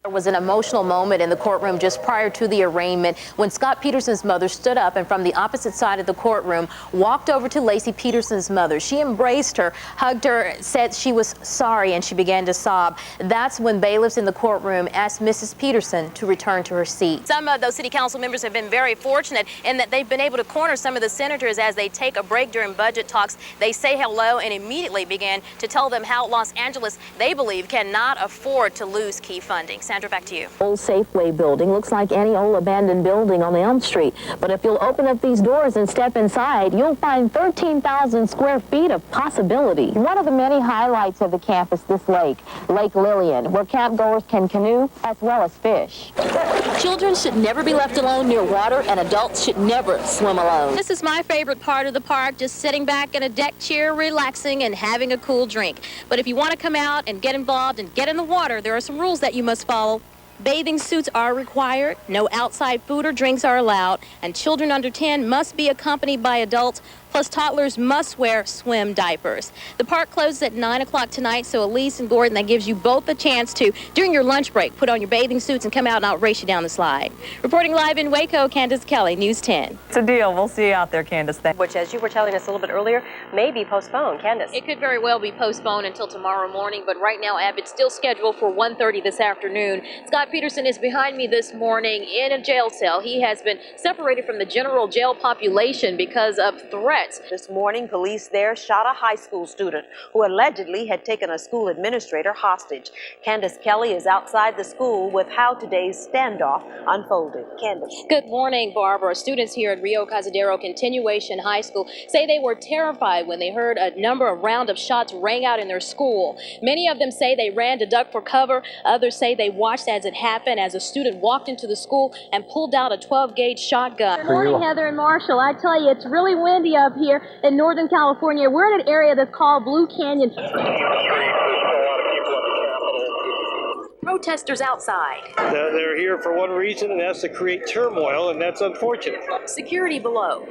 There was an emotional moment in the courtroom just prior to the arraignment when Scott Peterson's mother stood up and from the opposite side of the courtroom walked over to Laci Peterson's mother. She embraced her, hugged her, said she was sorry, and she began to sob. That's when bailiffs in the courtroom asked Mrs. Peterson to return to her seat. Some of those city council members have been very fortunate in that they've been able to corner some of the senators as they take a break during budget talks. They say hello and immediately began to tell them how Los Angeles, they believe, cannot afford to lose key funding. Sandra, back to you. Old Safeway building looks like any old abandoned building on Elm Street. But if you'll open up these doors and step inside, you'll find 13,000 square feet of possibility. One of the many highlights of the campus, this lake, Lake Lillian, where campgoers can canoe as well as fish. Children should never be left alone near water, and adults should never swim alone. This is my favorite part of the park, just sitting back in a deck chair, relaxing and having a cool drink. But if you want to come out and get involved and get in the water, there are some rules that you must follow. Bathing suits are required, no outside food or drinks are allowed, and children under 10 must be accompanied by adults, plus toddlers must wear swim diapers. The park closes at 9 o'clock tonight, so Elise and Gordon, that gives you both a chance to, during your lunch break, put on your bathing suits and come out and I'll race you down the slide. Reporting live in Waco, Kandice Kelly, News 10. It's a deal. We'll see you out there, Candace. Which, as you were telling us a little bit earlier, may be postponed. Candace. It could very well be postponed until tomorrow morning, but right now, Ab, it's still scheduled for 1:30 this afternoon. Scott Peterson is behind me this morning in a jail cell. He has been separated from the general jail population because of threats. This morning, police there shot a high school student who allegedly had taken a school administrator hostage. Kandice Kelly is outside the school with how today's standoff unfolded. Candace. Good morning, Barbara. Students here at Rio Cazadero Continuation High School say they were terrified when they heard a number of round of shots rang out in their school. Many of them say they ran to duck for cover. Others say they watched as it happened as a student walked into the school and pulled out a 12-gauge shotgun. Good morning, Heather and Marshall. I tell you, it's really windy up here in Northern California. We're in an area that's called Blue Canyon. Protesters outside. They're here for one reason, and that's to create turmoil, and that's unfortunate. Security below.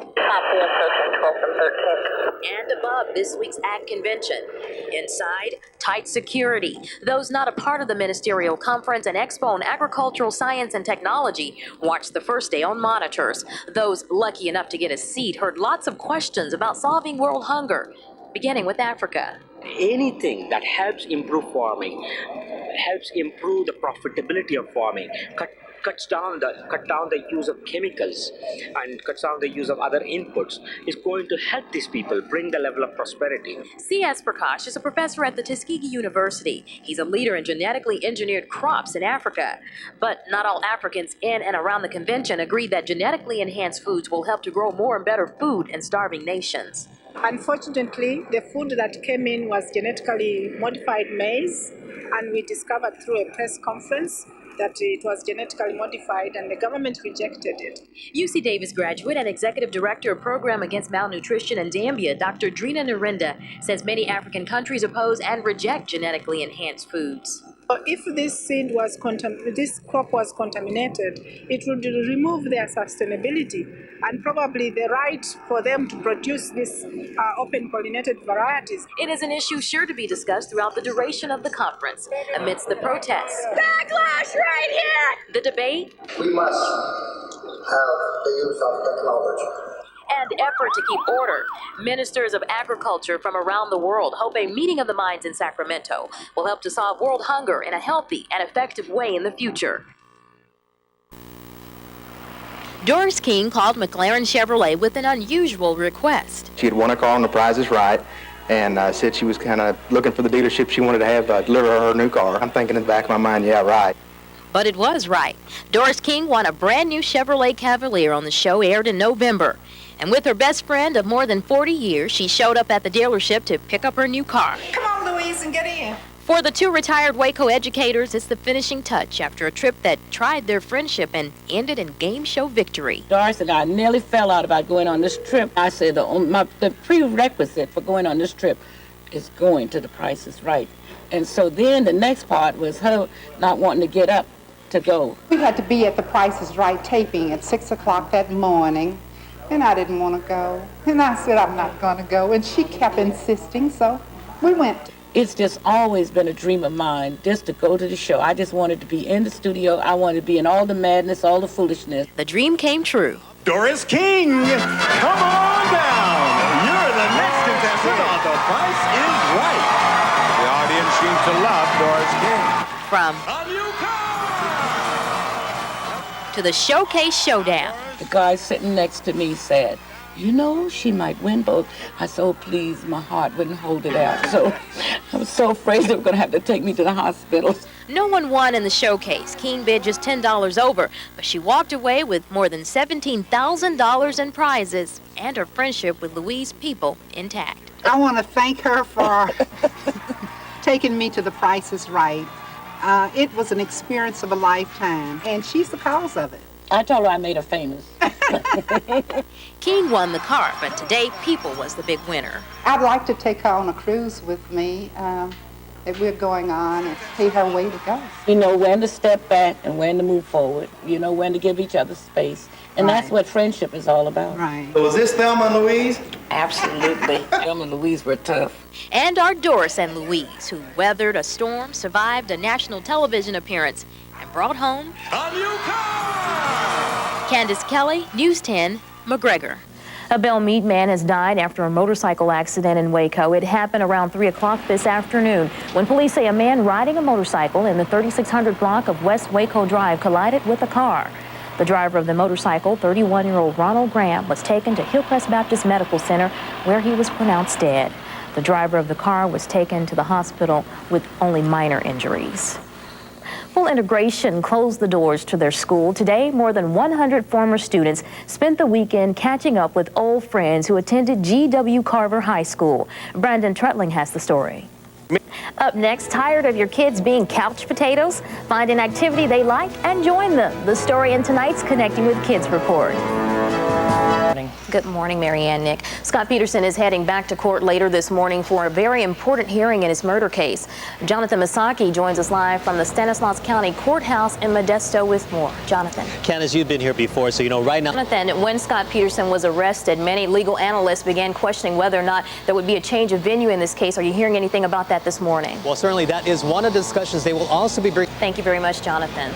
And above this week's ACT convention. Inside, tight security. Those not a part of the ministerial conference and Expo on Agricultural Science and Technology watched the first day on monitors. Those lucky enough to get a seat heard lots of questions about solving world hunger, beginning with Africa. Anything that helps improve farming, helps improve the profitability of farming, cut down the use of chemicals and cuts down the use of other inputs, is going to help these people bring the level of prosperity. C.S. Prakash is a professor at the Tuskegee University. He's a leader in genetically engineered crops in Africa. But not all Africans in and around the convention agree that genetically enhanced foods will help to grow more and better food in starving nations. Unfortunately, the food that came in was genetically modified maize, and we discovered through a press conference that it was genetically modified, and the government rejected it. UC Davis graduate and executive director of Program Against Malnutrition in Zambia, Dr. Drina Narinda, says many African countries oppose and reject genetically enhanced foods. If this crop was contaminated, it would remove their sustainability and probably the right for them to produce these open pollinated varieties. It is an issue sure to be discussed throughout the duration of the conference amidst the protests. Backlash right here! The debate. We must have the use of technology. And effort to keep order. Ministers of agriculture from around the world hope a meeting of the minds in Sacramento will help to solve world hunger in a healthy and effective way in the future. Doris King called McLaren Chevrolet with an unusual request. She had won a car on The Price is Right and said she was kind of looking for the dealership she wanted to have deliver her new car. I'm thinking in the back of my mind, yeah, right. But it was right. Doris King won a brand new Chevrolet Cavalier on the show aired in November. And with her best friend of more than 40 years, she showed up at the dealership to pick up her new car. Come on, Louise, and get in. For the two retired Waco educators, it's the finishing touch after a trip that tried their friendship and ended in game show victory. Doris and I nearly fell out about going on this trip. I said the prerequisite for going on this trip is going to The Price is Right. And so then the next part was her not wanting to get up to go. We had to be at The Price is Right taping at 6 o'clock that morning. And I didn't want to go. And I said, I'm not going to go. And she kept insisting, so we went. it's just always been a dream of mine just to go to the show. I just wanted to be in the studio. I wanted to be in all the madness, all the foolishness. The dream came true. Doris King, come on down. You're the next contestant on The Price is Right. The audience seems to love Doris King. From to the Showcase Showdown. The guy sitting next to me said, you know, she might win both. I said, oh, please, my heart wouldn't hold it out. So I was so afraid they were going to have to take me to the hospital. No one won in the showcase. King bid just $10 over, but she walked away with more than $17,000 in prizes and her friendship with Louise People intact. I want to thank her for taking me to The Price is Right. It was an experience of a lifetime, and she's the cause of it. I told her I made her famous. King won the car, but today People was the big winner. I'd like to take her on a cruise with me that we're going on and see her way to go. You know when to step back and when to move forward. You know when to give each other space. And that's what friendship is all about. Right. So was this Thelma and Louise? Absolutely. Thelma and Louise were tough. And our Doris and Louise, who weathered a storm, survived a national television appearance, and brought home a new car! Kandice Kelly, News 10, McGregor. A Belle Meade man has died after a motorcycle accident in Waco. It happened around 3 o'clock this afternoon when police say a man riding a motorcycle in the 3600 block of West Waco Drive collided with a car. The driver of the motorcycle, 31-year-old Ronald Graham, was taken to Hillcrest Baptist Medical Center where he was pronounced dead. The driver of the car was taken to the hospital with only minor injuries. Full Integration closed the doors to their school. Today, more than 100 former students spent the weekend catching up with old friends who attended G.W. Carver High School. Brandon Trutling has the story. Up next, tired of your kids being couch potatoes? Find an activity they like and join them. The story in tonight's Connecting with Kids report. Good morning, Marianne, Nick. Scott Peterson is heading back to court later this morning for a very important hearing in his murder case. Jonathan Masaki joins us live from the Stanislaus County Courthouse in Modesto with more. Jonathan. Candice, you've been here before, so you know right now. Jonathan, when Scott Peterson was arrested, many legal analysts began questioning whether or not there would be a change of venue in this case. Are you hearing anything about that this morning? Well, certainly that is one of the discussions they will also be bringing. Thank you very much, Jonathan.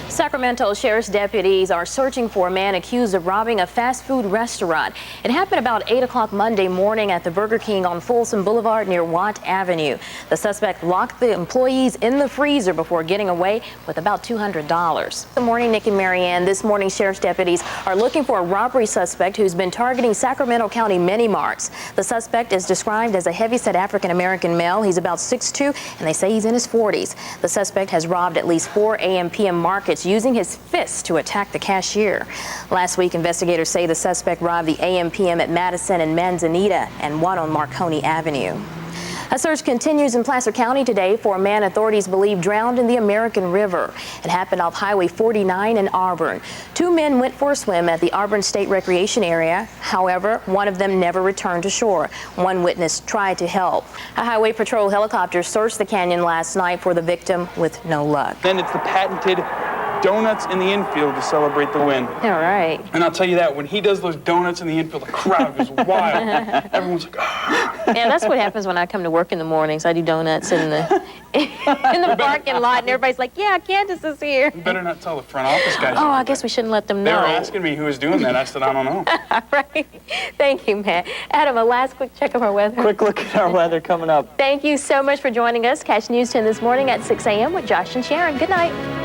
Sacramento Sheriff's deputies are searching for a man accused of robbing a fast food restaurant. It happened about 8 o'clock Monday morning at the Burger King on Folsom Boulevard near Watt Avenue. The suspect locked the employees in the freezer before getting away with about $200. Good morning, Nick and Marianne. This morning, Sheriff's deputies are looking for a robbery suspect who's been targeting Sacramento County mini marts. The suspect is described as a heavyset African-American male. He's about 6'2", and they say he's in his 40s. The suspect has robbed at least 4 AM/PM markets using his fists to attack the cashier. Last week, investigators say the suspect robbed the AM/PM at Madison and Manzanita and one on Marconi Avenue. A search continues in Placer County today for a man authorities believe drowned in the American River. It happened off Highway 49 in Auburn. 2 men went for a swim at the Auburn State Recreation Area. However, one of them never returned to shore. One witness tried to help. A Highway Patrol helicopter searched the canyon last night for the victim with no luck. Then it's the patented donuts in the infield to celebrate the win. All right. And I'll tell you that, when he does those donuts in the infield, the crowd goes wild. Everyone's like, oh. Yeah, that's what happens when I come to work in the mornings. I do donuts in the parking lot, and everybody's like, yeah, Candace is here. You better not tell the front office guys. Oh, I guess we shouldn't let them know. They were asking me who was doing that. I said, I don't know. All right. Thank you, Matt. Adam, a last quick check of our weather. Quick look at our weather coming up. Thank you so much for joining us. Catch News 10 this morning at 6 a.m. with Josh and Sharon. Good night.